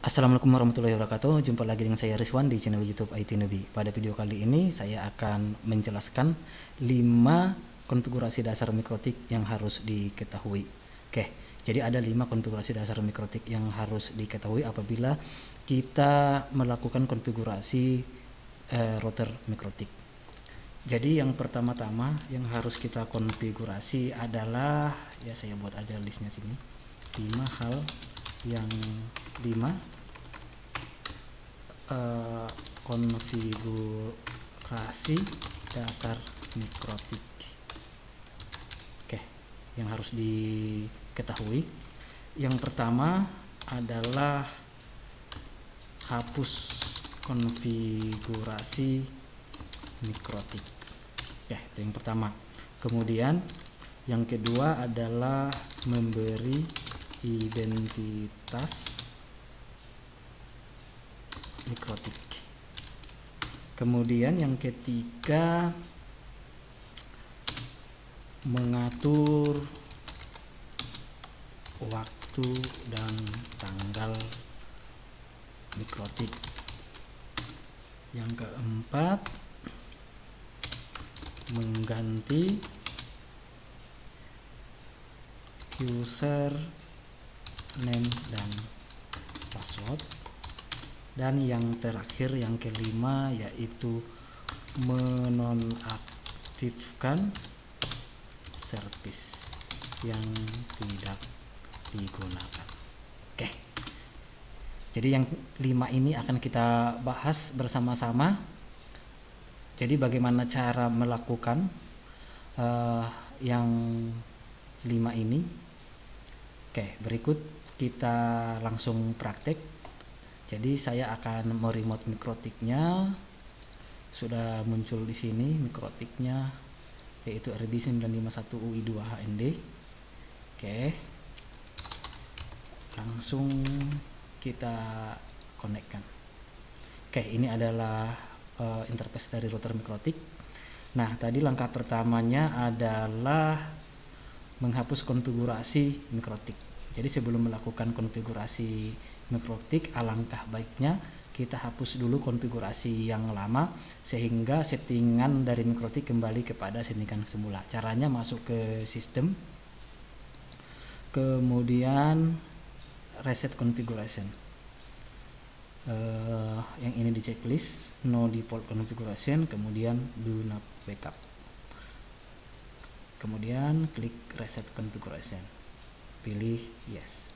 Assalamualaikum warahmatullahi wabarakatuh. Jumpa lagi dengan saya Rizwan di channel YouTube IT Newbie. Pada video kali ini saya akan menjelaskan 5 konfigurasi dasar mikrotik yang harus diketahui. Oke, jadi ada 5 konfigurasi dasar mikrotik yang harus diketahui apabila kita melakukan konfigurasi router mikrotik. Jadi yang pertama-tama yang harus kita konfigurasi adalah, ya saya buat aja listnya sini, 5 hal yang 5 konfigurasi dasar mikrotik. Oke, yang harus diketahui. Yang pertama adalah hapus konfigurasi mikrotik. Oke, itu yang pertama. Kemudian yang kedua adalah memberi identitas mikrotik. Kemudian yang ketiga, mengatur waktu dan tanggal mikrotik. Yang keempat, mengganti user name dan password. Dan yang terakhir, yang kelima, yaitu menonaktifkan service yang tidak digunakan. Oke, jadi yang 5 ini akan kita bahas bersama-sama. Jadi bagaimana cara melakukan yang 5 ini. Oke, berikut kita langsung praktek. Jadi saya akan meremote mikrotiknya. Sudah muncul di sini mikrotiknya, yaitu RB951UI2HND. Oke, langsung kita konekkan. Oke, ini adalah interface dari router mikrotik. Nah, tadi langkah pertamanya adalah menghapus konfigurasi mikrotik. Jadi sebelum melakukan konfigurasi mikrotik, alangkah baiknya kita hapus dulu konfigurasi yang lama sehingga settingan dari mikrotik kembali kepada settingan semula. Caranya masuk ke sistem, kemudian reset configuration. Yang ini di checklist, no default configuration, kemudian do not backup, kemudian klik reset configuration, pilih yes.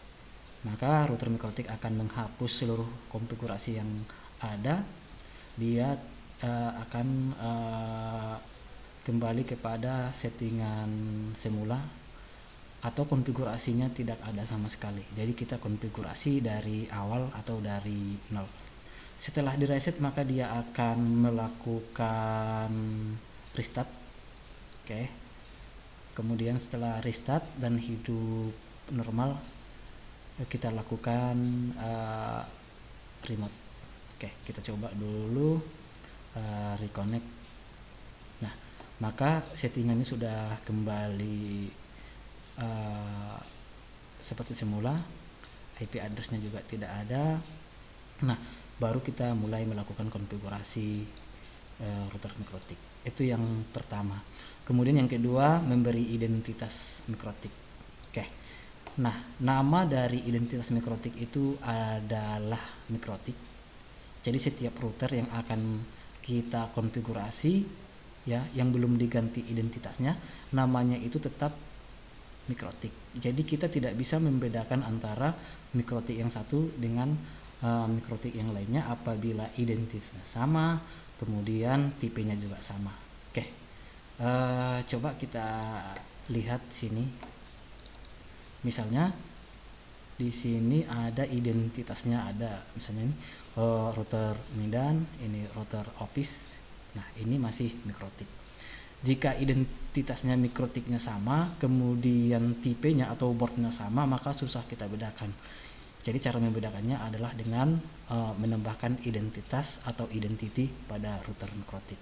Maka router mikrotik akan menghapus seluruh konfigurasi yang ada. Dia akan kembali kepada settingan semula atau konfigurasinya tidak ada sama sekali. Jadi kita konfigurasi dari awal atau dari nol. Setelah di reset, maka dia akan melakukan restart. Oke. Kemudian setelah restart dan hidup normal, kita lakukan remote. Oke, kita coba dulu reconnect. Nah, maka settingannya sudah kembali seperti semula. IP addressnya juga tidak ada. Nah, baru kita mulai melakukan konfigurasi router mikrotik. Itu yang pertama. Kemudian yang kedua, memberi identitas mikrotik. Oke. Nah, nama dari identitas mikrotik itu adalah mikrotik. Jadi setiap router yang akan kita konfigurasi, ya, yang belum diganti identitasnya, namanya itu tetap mikrotik. Jadi kita tidak bisa membedakan antara mikrotik yang satu dengan mikrotik yang lainnya apabila identitasnya sama, kemudian tipenya juga sama. Oke, coba kita lihat sini. Misalnya di sini ada identitasnya, ada misalnya ini router Medan, ini router Office. Nah, ini masih mikrotik. Jika identitasnya mikrotiknya sama, kemudian tipenya atau boardnya sama, maka susah kita bedakan. Jadi cara membedakannya adalah dengan menambahkan identitas atau identity pada router mikrotik.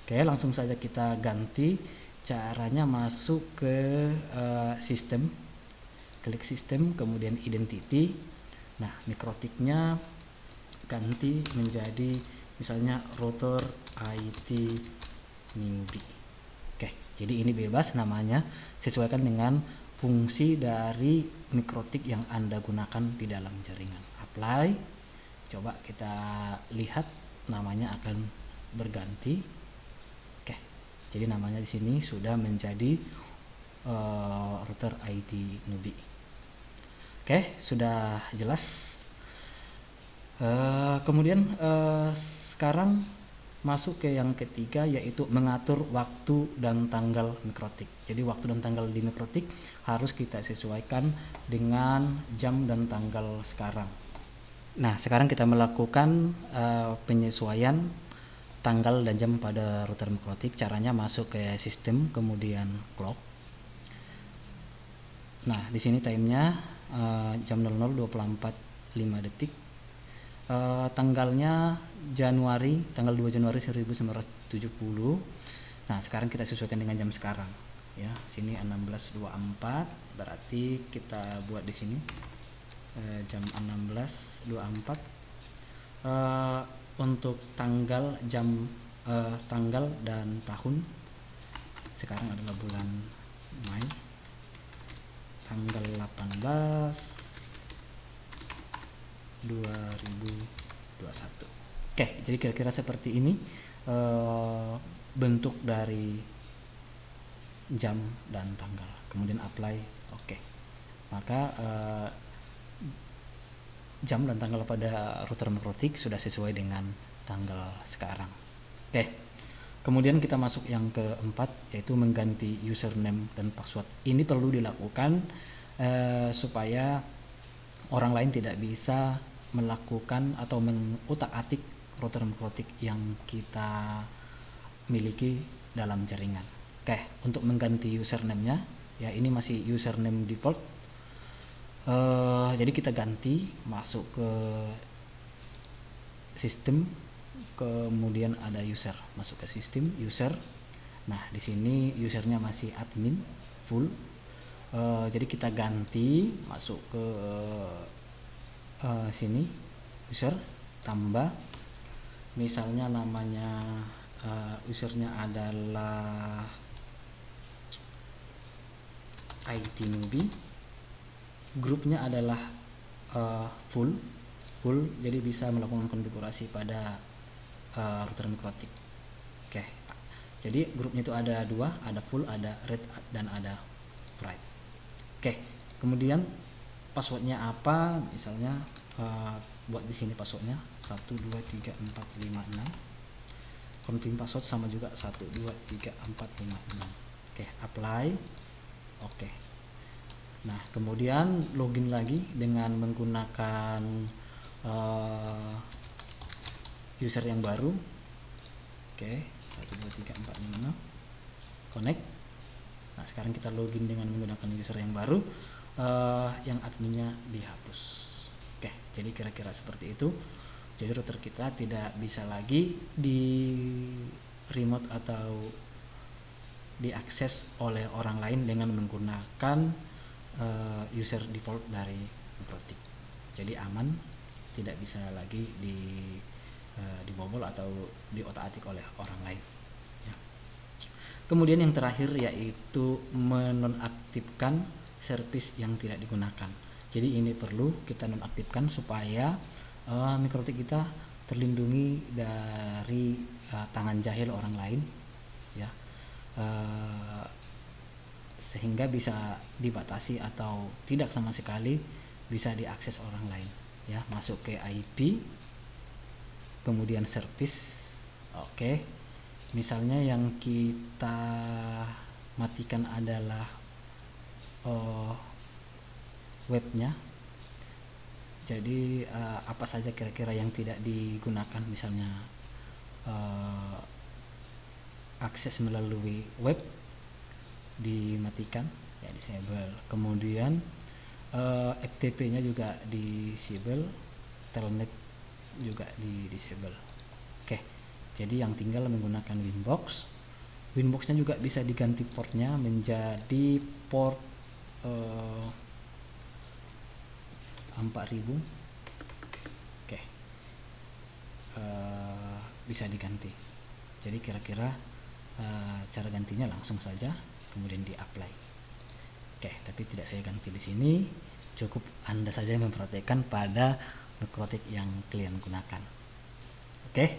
Oke, langsung saja kita ganti. Caranya masuk ke sistem, klik sistem, kemudian identity, Nah, mikrotiknya ganti menjadi misalnya router IT newbie. Oke, jadi ini bebas namanya, sesuaikan dengan fungsi dari mikrotik yang Anda gunakan di dalam jaringan. Apply, coba kita lihat namanya akan berganti. Oke, jadi namanya di sini sudah menjadi router IT newbie. Oke, sudah jelas. Kemudian sekarang masuk ke yang ketiga, yaitu mengatur waktu dan tanggal mikrotik. Jadi waktu dan tanggal di mikrotik harus kita sesuaikan dengan jam dan tanggal sekarang. Nah, sekarang kita melakukan penyesuaian tanggal dan jam pada router mikrotik. Caranya masuk ke sistem, kemudian clock. Nah, di sini timenya jam 00.24.5 detik. Tanggalnya Januari, tanggal 2 Januari 1970. Nah, sekarang kita sesuaikan dengan jam sekarang ya. Sini 16.24, berarti kita buat di sini jam 16.24. Untuk tanggal, jam, tanggal dan tahun sekarang adalah bulan Mei, tanggal 18 2021. Oke, jadi kira-kira seperti ini bentuk dari jam dan tanggal. Kemudian apply, oke. Maka jam dan tanggal pada router mikrotik sudah sesuai dengan tanggal sekarang. Oke. Kemudian kita masuk yang keempat, yaitu mengganti username dan password. Ini perlu dilakukan supaya orang lain tidak bisa melakukan atau mengutak-atik router mikrotik yang kita miliki dalam jaringan. Oke, untuk mengganti username-nya, ya ini masih username default. Jadi kita ganti, masuk ke sistem, kemudian ada user, masuk ke sistem user. Nah, di sini usernya masih admin full. Jadi kita ganti, masuk ke sini user, tambah misalnya namanya usernya adalah IT newbie, grupnya adalah full, jadi bisa melakukan konfigurasi pada router mikrotik. Oke, jadi grupnya itu ada dua, ada full, ada red, dan ada bright. Oke, kemudian passwordnya apa? Misalnya buat di sini passwordnya 123456. Confirm password sama juga 123456. Oke, apply. Oke. Nah, kemudian login lagi dengan menggunakan user yang baru. Oke, 123456. Connect. Nah, sekarang kita login dengan menggunakan user yang baru. Yang adminnya dihapus. Oke, jadi kira-kira seperti itu. Jadi router kita tidak bisa lagi di remote atau diakses oleh orang lain dengan menggunakan user default dari mikrotik. Jadi aman, tidak bisa lagi dibobol atau diotak-atik oleh orang lain. Ya. Kemudian yang terakhir yaitu menonaktifkan service yang tidak digunakan. Jadi ini perlu kita nonaktifkan supaya mikrotik kita terlindungi dari tangan jahil orang lain, ya, sehingga bisa dibatasi atau tidak sama sekali bisa diakses orang lain. Ya, masuk ke IP, kemudian service. Oke, misalnya yang kita matikan adalah webnya. Jadi apa saja kira-kira yang tidak digunakan, misalnya akses melalui web dimatikan, ya, disable. Kemudian FTP nya juga disable, telnet juga di disable. Oke, jadi yang tinggal menggunakan Winbox. Winbox nya juga bisa diganti portnya menjadi port 4000. bisa diganti. Jadi kira-kira cara gantinya langsung saja kemudian di apply. Oke, tapi tidak saya ganti di sini, cukup Anda saja memperhatikan pada mikrotik yang kalian gunakan. Oke,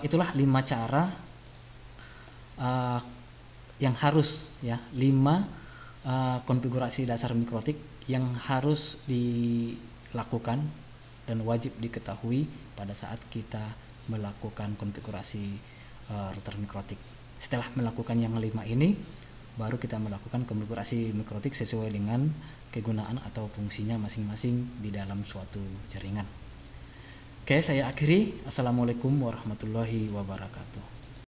itulah 5 cara yang harus, ya, 5 konfigurasi dasar mikrotik yang harus dilakukan dan wajib diketahui pada saat kita melakukan konfigurasi router mikrotik. Setelah melakukan yang 5 ini, baru kita melakukan konfigurasi mikrotik sesuai dengan kegunaan atau fungsinya masing-masing di dalam suatu jaringan. Oke, saya akhiri. Assalamualaikum warahmatullahi wabarakatuh.